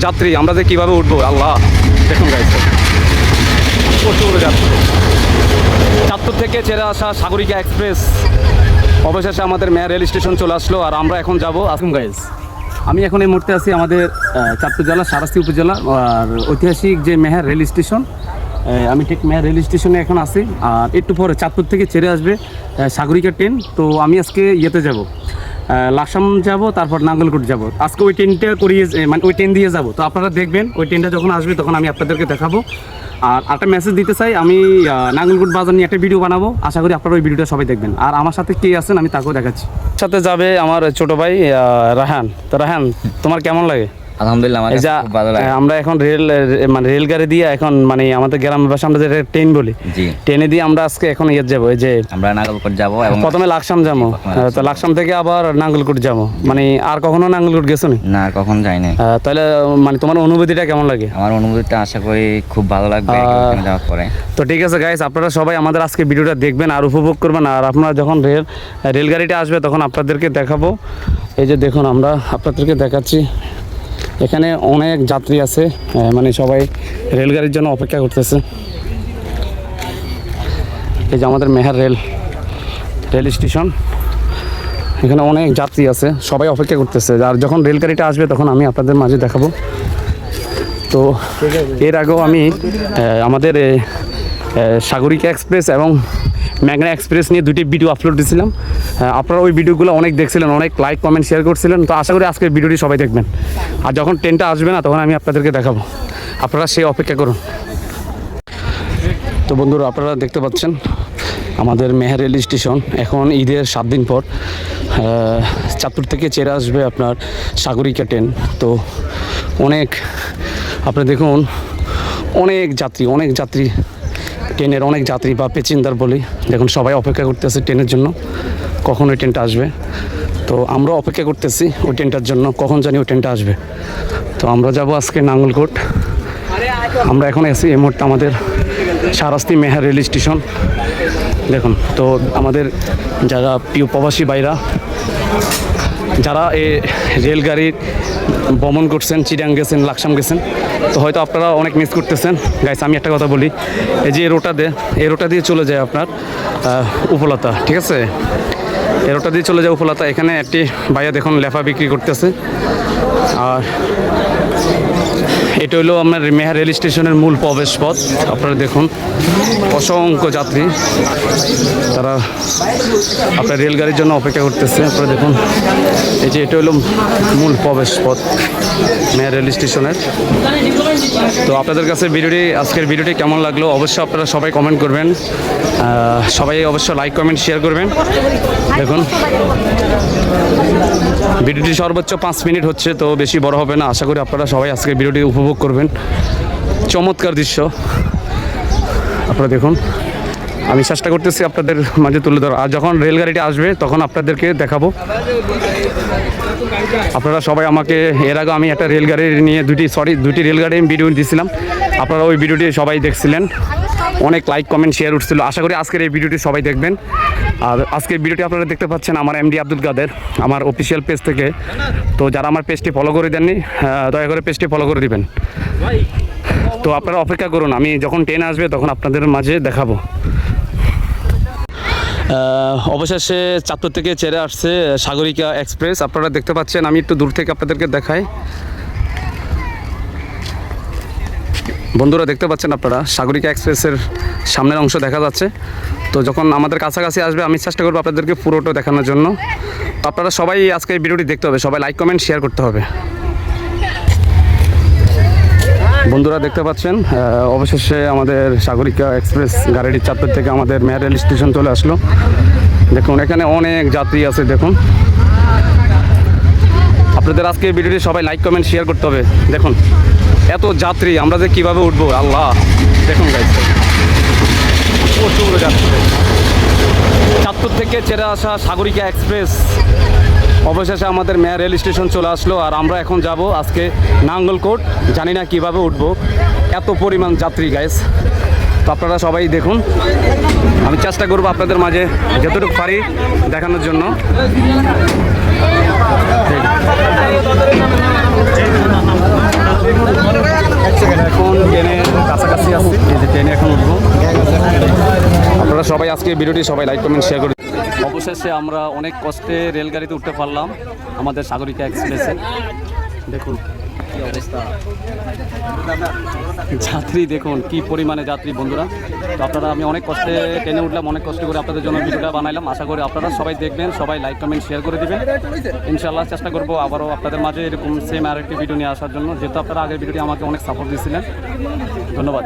যাত্রী, আমরা যে কীভাবে উঠবো আল্লাহ। দেখুন গাইস, প্রচুর যাত্রী। চাঁদপুর থেকে ছেড়ে আসা সাগরিকা এক্সপ্রেস অবশেষে আমাদের মেয়ার রেল স্টেশন চলে আসলো, আর আমরা এখন যাব আসুন গাইস। আমি এখন এই মুহূর্তে আছি আমাদের চাঁদপুর জেলা সারাস্তি উপজেলা আর ঐতিহাসিক যে মেহের রেল স্টেশন। আমি ঠিক মেহের রেল স্টেশনে এখন আছি, আর একটু পরে চাঁদপুর থেকে ছেড়ে আসবে সাগরিকা ট্রেন। তো আমি আজকে ইয়েতে যাব, লাকসাম যাব, তারপর নাঙ্গলকোট যাব। আজকে ওই ট্রেনটা করিয়ে মানে ওই ট্রেন দিয়ে যাব। তো আপনারা দেখবেন ওই ট্রেনটা যখন আসবে তখন আমি আপনাদেরকে দেখাবো। আর একটা মেসেজ দিতে চাই, আমি নাঙ্গলকোট বাজার নিয়ে একটা ভিডিও বানাবো, আশা করি আপনারা ওই ভিডিওটা সবাই দেখবেন। আর আমার সাথে কে আছেন আমি তাকেও দেখাচ্ছি। সাথে যাবে আমার ছোট ভাই রাহান। তো রাহান, তোমার কেমন লাগে? আলহামদুলিল্লাহ, আমার কাছে খুব ভালো লাগে। আমরা এখন রেলগাড়ি দিয়ে এখন মানে আমাদের গ্রামের ভাষায় আমরা যেটা ট্রেন বলি, ট্রেনে দিয়ে আমরা আজকে এখন ইয়ে যাবো, এই যে আমরা নাঙ্গলকোট যাবো এবং প্রথমে লাকসাম যাবো। তো লাকসাম থেকে আবার নাঙ্গলকোট যাবো। মানে আর কখনো নাঙ্গলকোট গেছো না? কখন যাইনি। তাহলে মানে তোমার অনুভূতিটা কেমন লাগে? আমার অনুভূতিটা আশা করি খুব ভালো লাগবে যাওয়ার পরে। তো ঠিক আছে গাইস, আপনারা সবাই আমাদের আজকে ভিডিওটা দেখবেন আর উপভোগ করবেন। আর আপনারা যখন রেলগাড়িটা আসবে তখন আপনাদেরকে দেখাবো। এই যে দেখুন, আমরা আপনাদেরকে দেখাচ্ছি, এখানে অনেক যাত্রী আছে, মানে সবাই রেলগাড়ির জন্য অপেক্ষা করতেছে। এই যে আমাদের মেহের রেল স্টেশন, এখানে অনেক যাত্রী আছে, সবাই অপেক্ষা করতেছে। আর যখন রেলগাড়িটা আসবে তখন আমি আপনাদের মাঝে দেখাবো। তো এর আগেও আমি আমাদের সাগরিকা এক্সপ্রেস এবং মেঘনা এক্সপ্রেস নিয়ে দুটি ভিডিও আপলোড দিয়েছিলাম। আপনারা ওই ভিডিওগুলো অনেক দেখছিলেন, অনেক লাইক কমেন্ট শেয়ার করছিলেন। তো আশা করি আজকের ভিডিওটি সবাই দেখবেন। আর যখন ট্রেনটা আসবে না তখন আমি আপনাদেরকে দেখাবো, আপনারা সেই অপেক্ষা করুন। তো বন্ধুরা, আপনারা দেখতে পাচ্ছেন আমাদের মেহের রেল স্টেশন। এখন ঈদের 7 দিন পর চাঁদপুর থেকে ছেড়ে আসবে আপনার সাগরিকা ট্রেন। তো অনেক, আপনি দেখুন, অনেক যাত্রী ট্রেনের অনেক যাত্রী বা প্যাসেঞ্জার বলি, দেখুন সবাই অপেক্ষা করতেছে ট্রেনের জন্য, কখন ওই ট্রেনটা আসবে। তো আমরা অপেক্ষা করতেছি ওই ট্রেনটার জন্য, কখন জানি ওই ট্রেনটা আসবে। তো আমরা যাব আজকে নাঙ্গলকোট। আমরা এখন আছি এই মুহূর্তে আমাদের সারাস্তি মেহের রেল স্টেশন। দেখুন, তো আমাদের যারা প্রিয় প্রবাসী ভাইরা যারা এই রেলগাড়ির ভ্রমণ করছেন, চিটাং গেছেন, লাকসাম গেছেন, তো হয়তো আপনারা অনেক মিস করতেছেন। গাইস, আমি একটা কথা বলি, এই যে এই রোটা দিয়ে চলে যায় আপনার উপলতা, ঠিক আছে? এই রোটা দিয়ে চলে যায় উপলতা। এখানে একটি ভাইয়া দেখুন লেফা বিক্রি করতেছে। আর এটা হলো আপনার মেহের রেল স্টেশনের মূল প্রবেশ পথ। আপনারা দেখুন অসংখ্য যাত্রী, তারা আপনার রেলগাড়ির জন্য অপেক্ষা করতেছে। আপনারা দেখুন, এই যে এটা হলো মূল প্রবেশ পথ মেহের রেল স্টেশনের। তো আপনাদের কাছে আজকের ভিডিওটি কেমন লাগলো অবশ্যই আপনারা সবাই কমেন্ট করবেন, সবাই অবশ্যই লাইক কমেন্ট শেয়ার করবেন। দেখুন ভিডিওটি সর্বোচ্চ 5 মিনিট হচ্ছে, তো বেশি বড় হবে না। আশা করি আপনারা সবাই আজকের ভিডিওটি উপভোগ করবেন। চমৎকার দৃশ্য আপনারা দেখুন, আমি চেষ্টা করতেছি আপনাদের মাঝে তুলে ধরা। আর যখন রেলগাড়িটা আসবে তখন আপনাদেরকে দেখাবো। আপনারা সবাই আমাকে, এর আগে আমি একটা রেলগাড়ি নিয়ে দুটি রেলগাড়ি ভিডিও দিয়েছিলাম, আপনারা ওই ভিডিওটি সবাই দেখছিলেন, অনেক লাইক কমেন্ট শেয়ার উঠছিল। আশা করি আজকের এই ভিডিওটি সবাই দেখবেন। আর আজকের ভিডিওটি আপনারা দেখতে পাচ্ছেন আমার এমডি আব্দুল কাদের, আমার অফিসিয়াল পেজ থেকে। তো যারা আমার পেজটি ফলো করে দেননি, দয়া করে পেজটি ফলো করে দিবেন। তো আপনারা অপেক্ষা করুন, আমি যখন ট্রেন আসবে তখন আপনাদের মাঝে দেখাবো। অবশেষে চাঁদপুর থেকে ছেড়ে আসছে সাগরিকা এক্সপ্রেস। আপনারা দেখতে পাচ্ছেন, আমি একটু দূর থেকে আপনাদেরকে দেখাই। বন্ধুরা দেখতে পাচ্ছেন আপনারা সাগরিকা এক্সপ্রেসের সামনের অংশ দেখা যাচ্ছে। তো যখন আমাদের কাছাকাছি আসবে আমি চেষ্টা করবো আপনাদেরকে পুরোটা দেখানোর জন্য। আপনারা সবাই আজকে এই ভিডিওটি দেখতে হবে, সবাই লাইক কমেন্ট শেয়ার করতে হবে। বন্ধুরা দেখতে পাচ্ছেন অবশেষে আমাদের সাগরিকা এক্সপ্রেস গাড়িটি চাঁদপুর থেকে আমাদের মেহের রেল স্টেশন চলে আসলো। দেখুন এখানে অনেক যাত্রী আছে। দেখুন আপনাদের আজকে এই ভিডিওটি সবাই লাইক কমেন্ট শেয়ার করতে হবে। দেখুন এত যাত্রী, আমরা যে কীভাবে উঠবো আল্লাহ। দেখুন গাইস, প্রচুর যাত্রী। চাঁদপুর থেকে ছেড়ে আসা সাগরিকা এক্সপ্রেস অবশেষে আমাদের মেহের রেল স্টেশন চলে আসলো। আর আমরা এখন যাব আজকে নাঙ্গলকোট, জানি না কীভাবে উঠবো, এত পরিমাণ যাত্রী গাইস। তো আপনারা সবাই দেখুন, আমি চেষ্টা করবো আপনাদের মাঝে যতটুকু পারি দেখানোর জন্য। আজকে ভিডিওটি সবাই লাইক কমেন্ট শেয়ার করে। অবশেষে আমরা অনেক কষ্টে রেলগাড়িতে উঠতে পারলাম আমাদের সাগরিকা এক্সপ্রেসে। দেখুন কি অবস্থা, যাত্রী দেখুন কি পরিমাণে যাত্রী বন্ধুরা। তো আপনারা, আমি অনেক কষ্টে ট্রেনে উঠলাম, অনেক কষ্ট করে আপনাদের জন্য ভিডিওটা বানাইলাম। আশা করি আপনারা সবাই দেখবেন, সবাই লাইক কমেন্ট শেয়ার করে দিবেন। ইনশাআল্লাহ চেষ্টা করবো আবারও আপনাদের মাঝে এরকম সেম আরেকটি ভিডিও নিয়ে আসার জন্য, যেহেতু আপনারা আগের ভিডিওটি আমাকে অনেক সাপোর্ট দিয়েছিলেন। ধন্যবাদ।